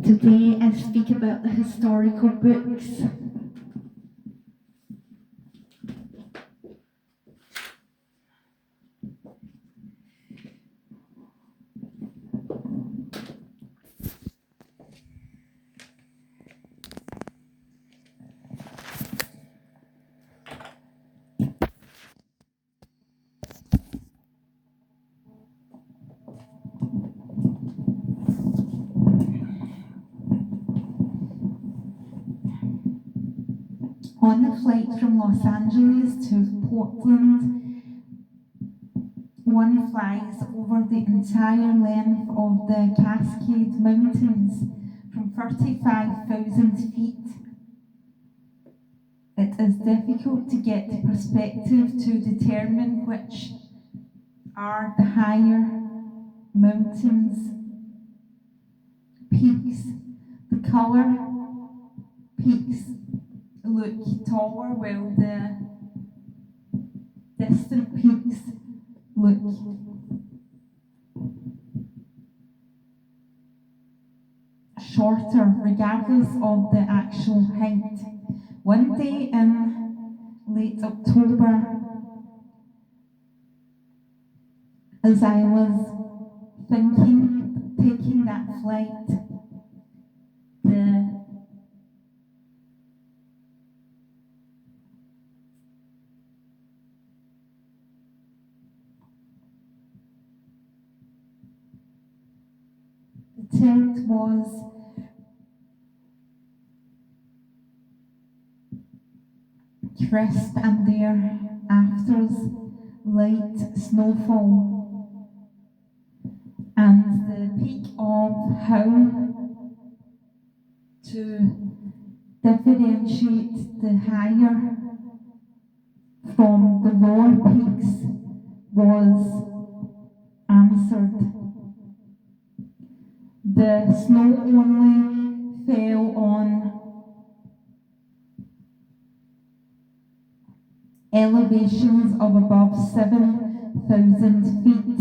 Today I speak about the historical books. On the flight from Los Angeles to Portland, one flies over the entire length of the Cascade Mountains from 35,000 feet. It is difficult to get perspective to determine which are the higher mountains, peaks. The color peaks look taller while the distant peaks look shorter regardless of the actual height. One day in late October, as I was taking that flight, the tent was crisp and thereafter's light snowfall, and the peak of how to differentiate the higher from the lower peaks was answered. The snow only fell on elevations of above 7,000 feet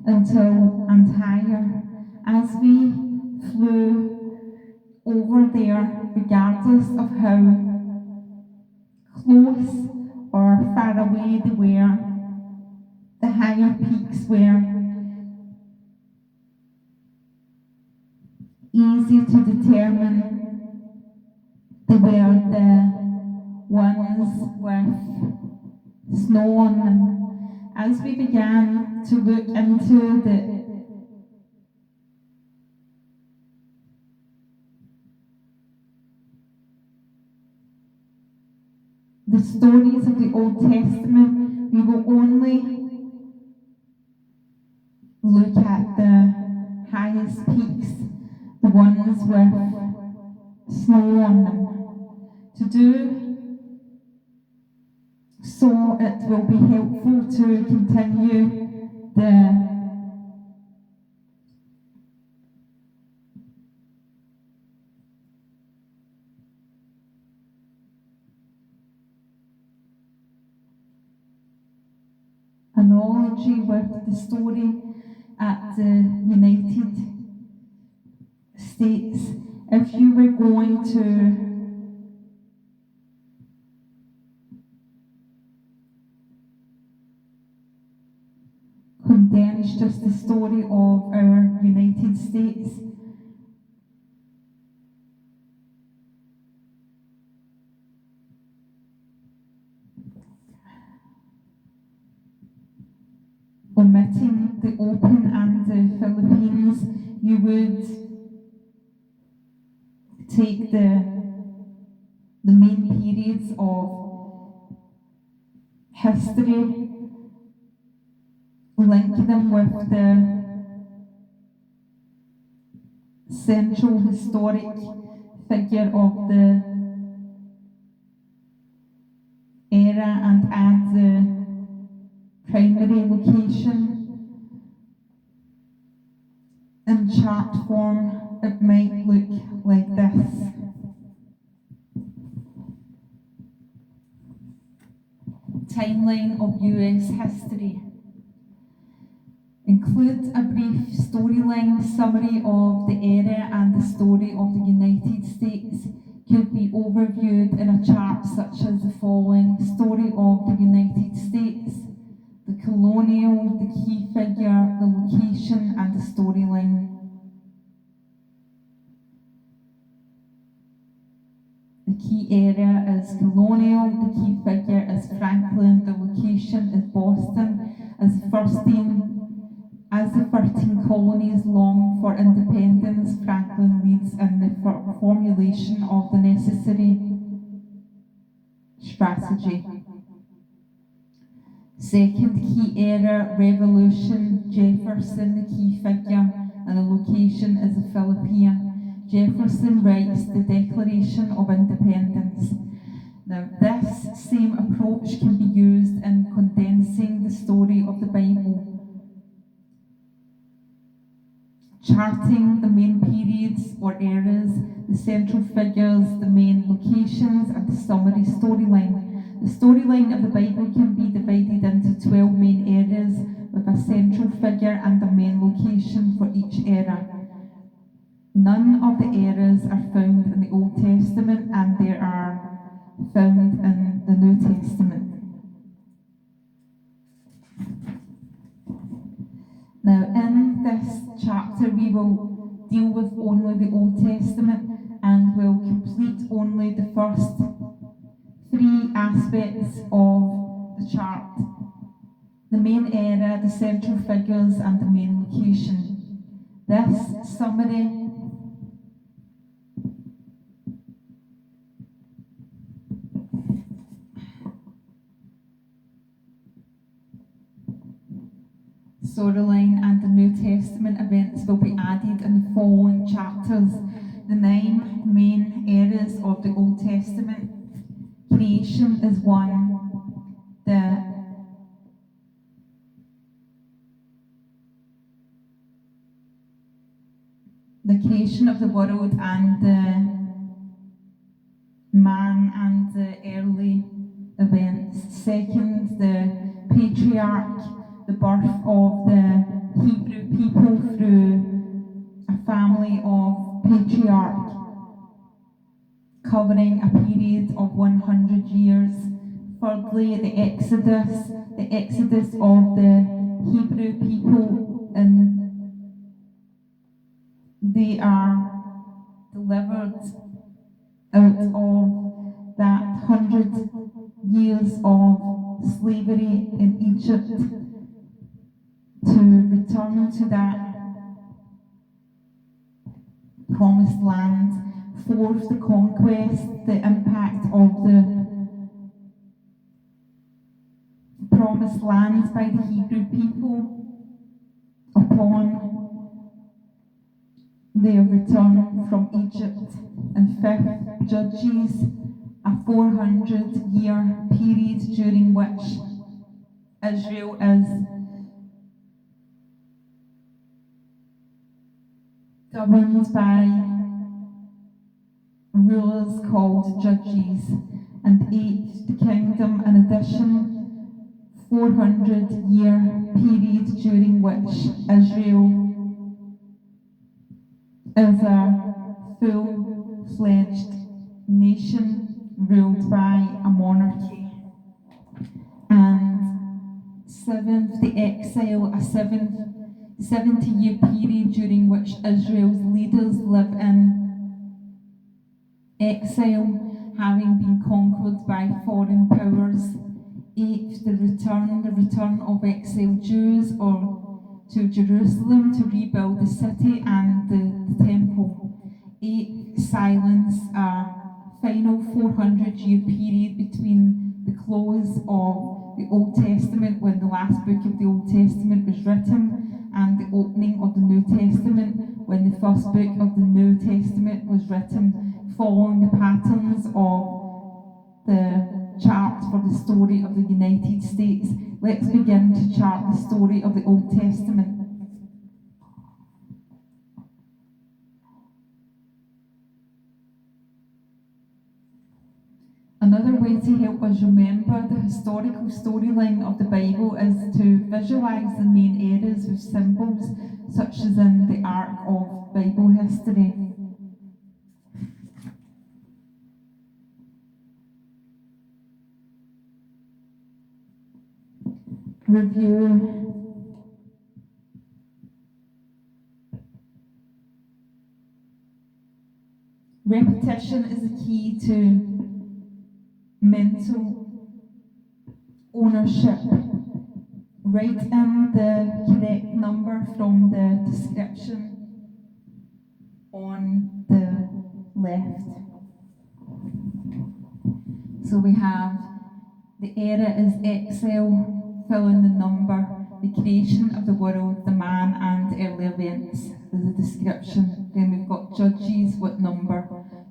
and higher. As we flew over there, regardless of how close or far away they were, the higher peaks were easy to determine. They were the ones with snow on them. As we began to look into the stories of the Old Testament, we will only look at the highest peaks, the ones with snow on them. To do so, it will be helpful to continue the analogy with the story at the United States. If you were going to condense just the story of our United States, omitting the Open and the Philippines, you would take the main periods of history, link them with the central historic figure of the era and add the primary location. In chart form, it might look like this. Timeline of US history. Include a brief storyline summary of the era and the the story of the United States could be overviewed in a chart such as the following: story of the United States, the colonial, the key figure, the location, and the storyline. The key area is colonial, the key figure is Franklin, the location is Boston. As the 13 colonies long for independence, Franklin leads in the formulation of the necessary strategy. Second key era, revolution, Jefferson, the key figure, and the location is the Philippines. Jefferson writes the Declaration of Independence. Now, this same approach can be used in condensing the story of the Bible, charting the main periods or eras, the central figures, the main locations, and the summary storyline. The storyline of the Bible can be divided into 12 main eras with a central figure and a main location for each era. None of the eras are found in the Old Testament, and they are found in the New Testament. Now, in this chapter, we will deal with only the Old Testament and will complete only the first 3 aspects of the chart: the main era, the central figures, and the main location. This summary storyline and the New Testament events will be added in the following chapters. The 9 main eras of the Old Testament. Creation is one. The creation of the world and the man and the early events. Second, the patriarch, the birth of the Hebrew people through a family of patriarch, covering a period of 100 years. Thirdly, the exodus of the Hebrew people, and they are delivered out of that 100 years of slavery in Egypt to return to that promised land. Fourth, the conquest, the impact of the promised land by the Hebrew people upon their return from Egypt. And fifth, Judges, a 400-year period during which Israel is governed by rulers called judges. And eighth, the kingdom, in addition, 400-year period during which Israel is a full-fledged nation ruled by a monarchy. And seventh, the exile, a 70-year period during which Israel's leaders live in exile, having been conquered by foreign powers. Eighth, the return of exiled Jews to Jerusalem to rebuild the city and the temple. Eighth, silence, a final 400-year period between the close of the Old Testament, when the last book of the Old Testament was written, and the opening of the New Testament, when the first book of the New Testament was written, following the patterns of the chart for the story of the United States. Let's begin to chart the story of the Old Testament. Another way to help us remember the historical storyline of the Bible is to visualise the main eras with symbols, such as in the arc of Bible history. review repetition is the key to mental ownership. Write in the correct number from the description on the left. So we have the era is Excel, fill in the number, the creation of the world, the man and early events, there's a description. Then we've got Judges, what number?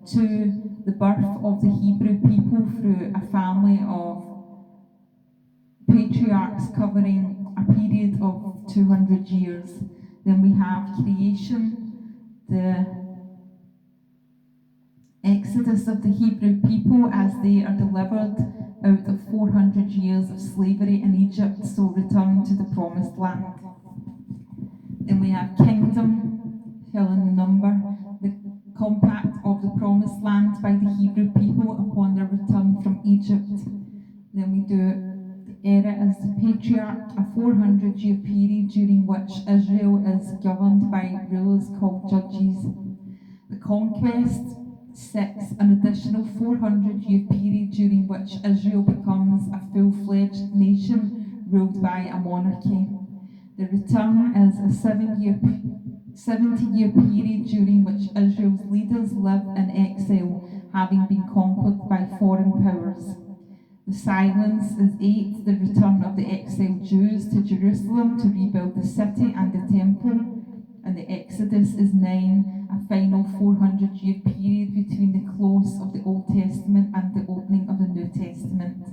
2, the birth of the Hebrew people through a family of patriarchs covering a period of 200 years. Then we have creation, the exodus of the Hebrew people as they are delivered out of 400 years of slavery in Egypt, so return to the promised land. Then we have kingdom, fill in the number, the compact of the promised land by the Hebrew people upon their return from Egypt. Then we do the era as the patriarch, a 400-year period during which Israel is governed by rulers called judges. The conquest, 6, an additional 400-year period during which Israel becomes a full-fledged nation ruled by a monarchy. The return is a 70-year period during which Israel's leaders live in exile, having been conquered by foreign powers. The silence is 8, the return of the exiled Jews to Jerusalem to rebuild the city and the temple. And the Exodus is 9, a final 400-year period between the close of the Old Testament and the opening of the New Testament.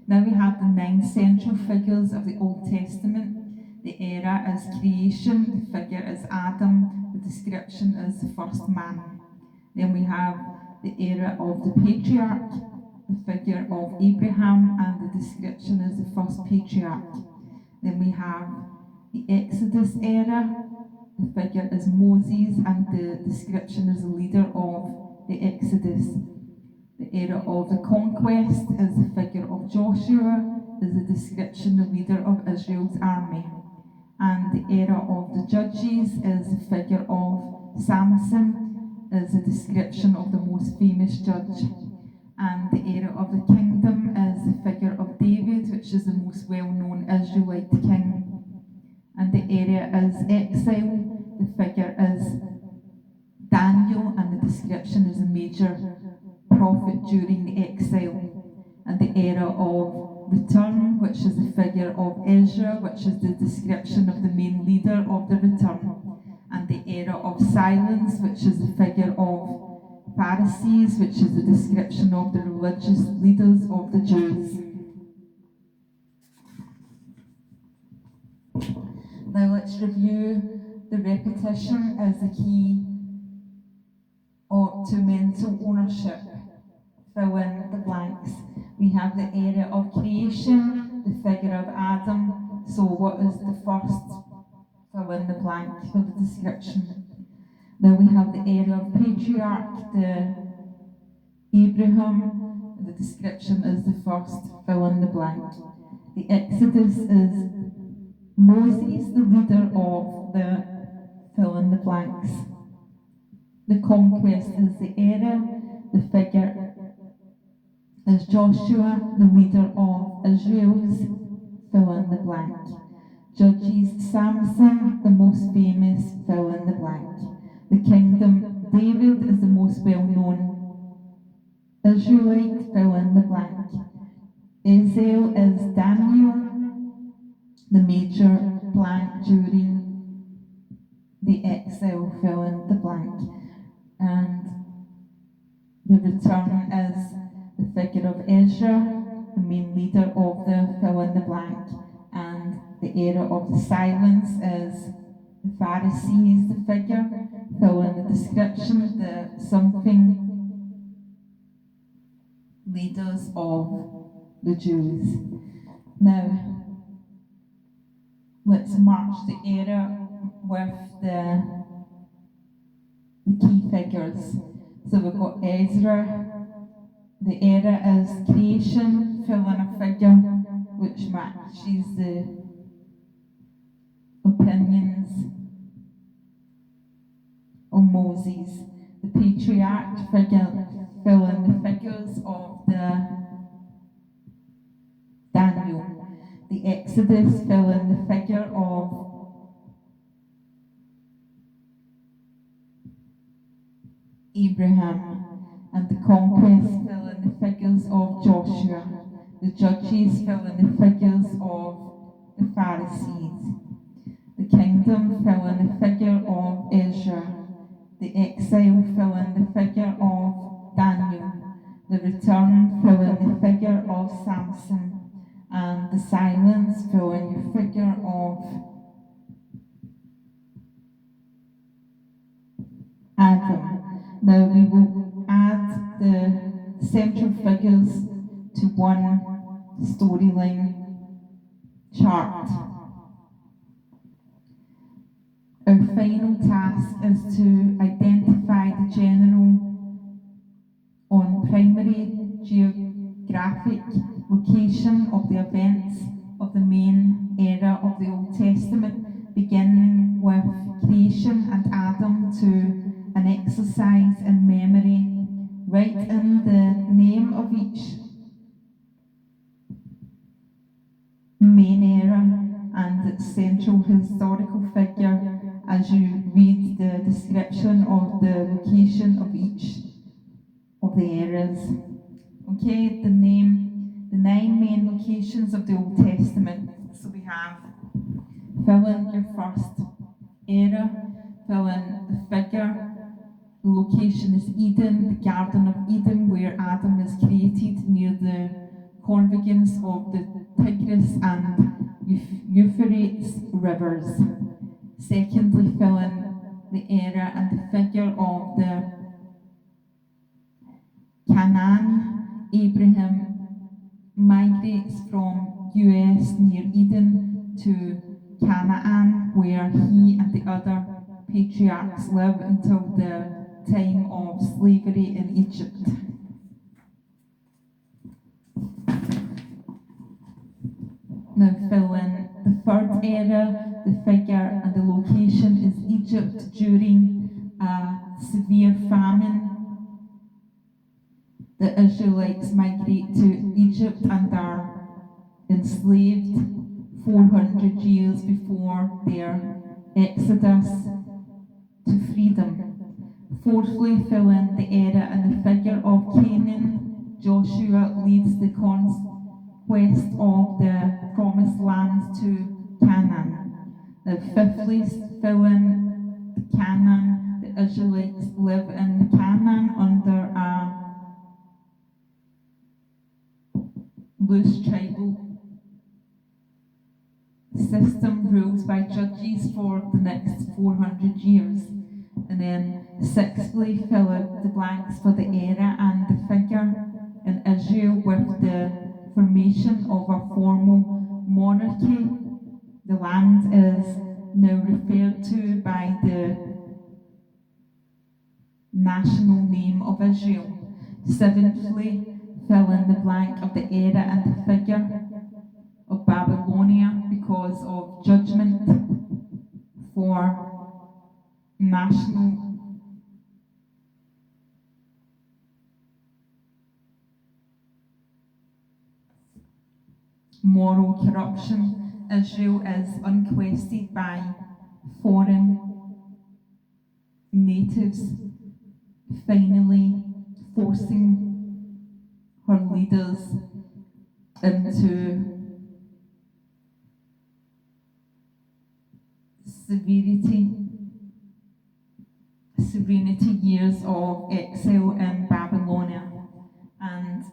Now we have the 9 central figures of the Old Testament. The era is creation, the figure is Adam, the description is the first man. Then we have the era of the patriarch, the figure of Abraham, and the description is the first patriarch. Then we have the Exodus era, the figure is Moses, and the description is the leader of the Exodus. The era of the conquest is the figure of Joshua, is the description, the leader of Israel's army. And the era of the judges is the figure of Samson, is the description of the most famous judge. And the era of the kingdom is the figure of David, which is the most well-known Israelite king. And the era is exile, the figure is Daniel, and the description is a major prophet during the exile. And the era of return, which is the figure of Ezra, which is the description of the main leader of the return. And the era of silence, which is the figure of Pharisees, which is the description of the religious leaders of the Jews. Now let's review the repetition as the key to mental ownership. Fill in the blanks. We have the era of creation, the figure of Adam. So what is the first? Fill in the blank for the description. Then we have the era of patriarch, the Abraham. The description is the first. Fill in the blank. The Exodus is Moses, the leader of the fill in the blanks. The conquest is the era. The figure is Joshua, the leader of Israel's fill in the blank. Judges, Samson, the most famous fill in the blank. The kingdom, David is the most well-known Israelite fill in the blank. Israel is Daniel, the major blank during the exile, fill in the blank. And the return is the figure of Ezra, the main leader of the fill in the blank. And the era of the silence is the Pharisees, the figure, fill in the description, the something leaders of the Jews. Now, let's march the era with the key figures. So we've got Ezra. The era is creation, fill in a figure which matches the opinions on Moses. The patriarch fill in the figures of the Daniel. The Exodus fill in the figure of Abraham, and the conquest fill in the figures of Joshua. The judges fill in the figures of the Pharisees. The kingdom fill in the figure of Ezra. The exile fill in the figure of Daniel. The return fill in the figure of Samson. And the silence fill in the figure of Adam. Now we will add the central figures to one storyline chart. Our final task is to identify the general on primary geographic location of the events of the main era of the Old Testament, beginning with creation and Adam to an exercise in memory. Write in the name of each main era and its central historical figure as you read the description of the location of each of the eras. Okay, the 9 main locations of the Old Testament. So we have, fill in your first era, fill in the figure. The location is Eden, the Garden of Eden, where Adam is created near the convergence of the Tigris and Euphrates rivers. Secondly, fill in the era and the figure of the Canaan. Abraham migrates from US near Eden to Canaan, where he and the other patriarchs live until the time of slavery in Egypt. Now fill in the third era, the figure and the location is Egypt during a severe famine. The Israelites migrate to Egypt and are enslaved 400 years before their exodus to freedom. Fourthly, fill in the era and the figure of Canaan. Joshua leads the conquest of the promised land to Canaan. Now, fifthly, fill in Canaan. The Israelites live in Canaan under a loose tribal system ruled by judges for the next 400 years. And then sixthly, fill out the blanks for the era and the figure in Israel with the formation of a formal monarchy. The land is now referred to by the national name of Israel. Seventhly, fill in the blank of the era and the figure of Babylonia because of judgment for national moral corruption. Israel is unquestioned by foreign natives, finally forcing her leaders into serenity years of exile in Babylonia. And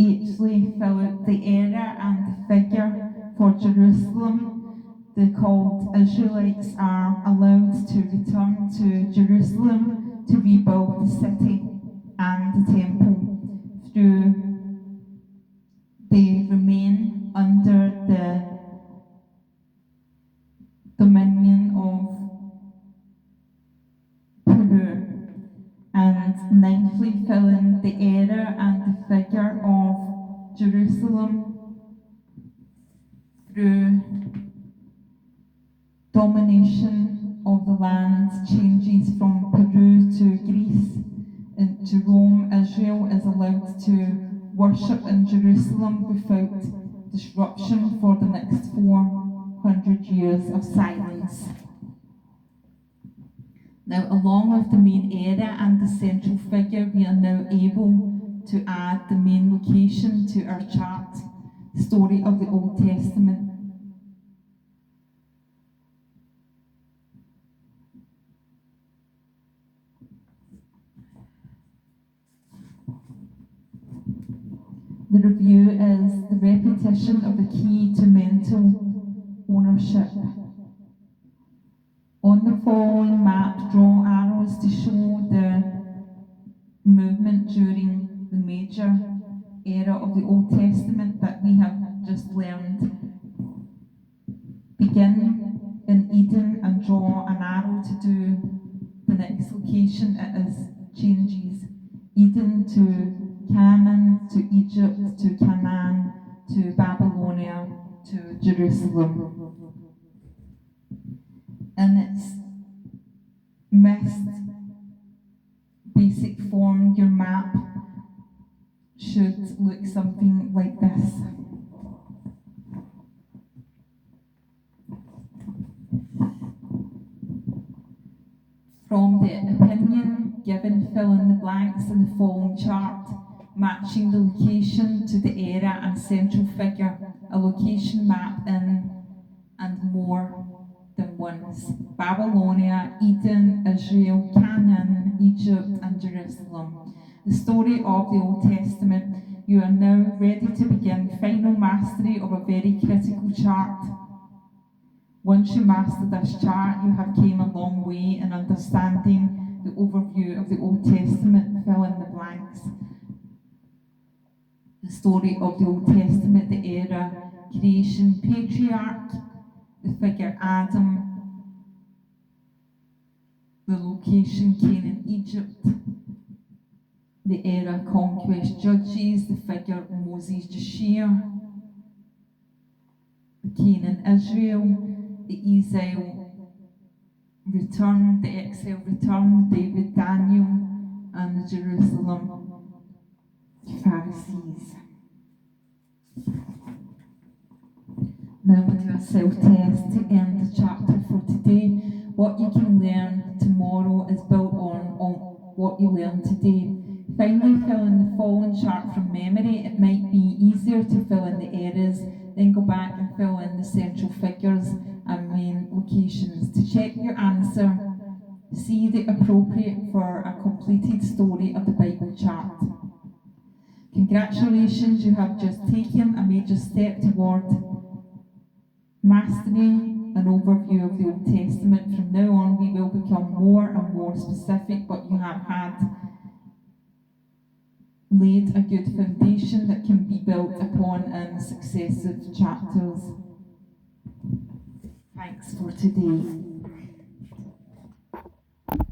eighthly, fill out the era and the figure for Jerusalem. The called Israelites are allowed to return to Jerusalem to rebuild the city and the temple. They remain under the dominion of Peru. And ninthly, fill in the era and the figure of Jerusalem through Domination of the land changes from Peru to Greece and to Rome. Israel is allowed to worship in Jerusalem without disruption for the next 400 years of silence. Now, along with the main era and the central figure, we are now able to add the main location to our chart, the story of the Old Testament. The review is the repetition of the key to mental ownership. On the following map, draw arrows to show the movement during the major era of the Old Testament that we have just learned. Begin in Eden and draw an arrow to do the next location. It is changes. Eden to Canaan, to Egypt, to Canaan, to Babylonia, to Jerusalem. In its missed basic form, your map should look something like this. From the opinion given, fill in the blanks in the following chart, matching the location to the era and central figure, a location map in and more than once. Babylonia, Eden, Israel, Canaan, Egypt, and Jerusalem. The story of the Old Testament. You are now ready to begin final mastery of a very critical chart. Once you master this chart, you have came a long way in understanding the overview of the Old Testament. Fill in the blanks. The story of the Old Testament, the era, creation, patriarch, the figure Adam, the location Canaan, Egypt, the era, conquest, judges, the figure Moses, Joshua, the Canaan, Israel, the exile, return, the exile, return, David, Daniel, and the Jerusalem Pharisees. Now we do a self-test to end the chapter for today. What you can learn tomorrow is built on what you learned today. Finally, fill in the following chart from memory. It might be easier to fill in the errors, then go back and fill in the central figures and main locations. To check your answer, see the appropriate for a completed story of the Bible chart. Congratulations, you have just taken a major step toward mastering an overview of the Old Testament. From now on, we will become more and more specific, but you have laid a good foundation that can be built upon in successive chapters. Thanks for today.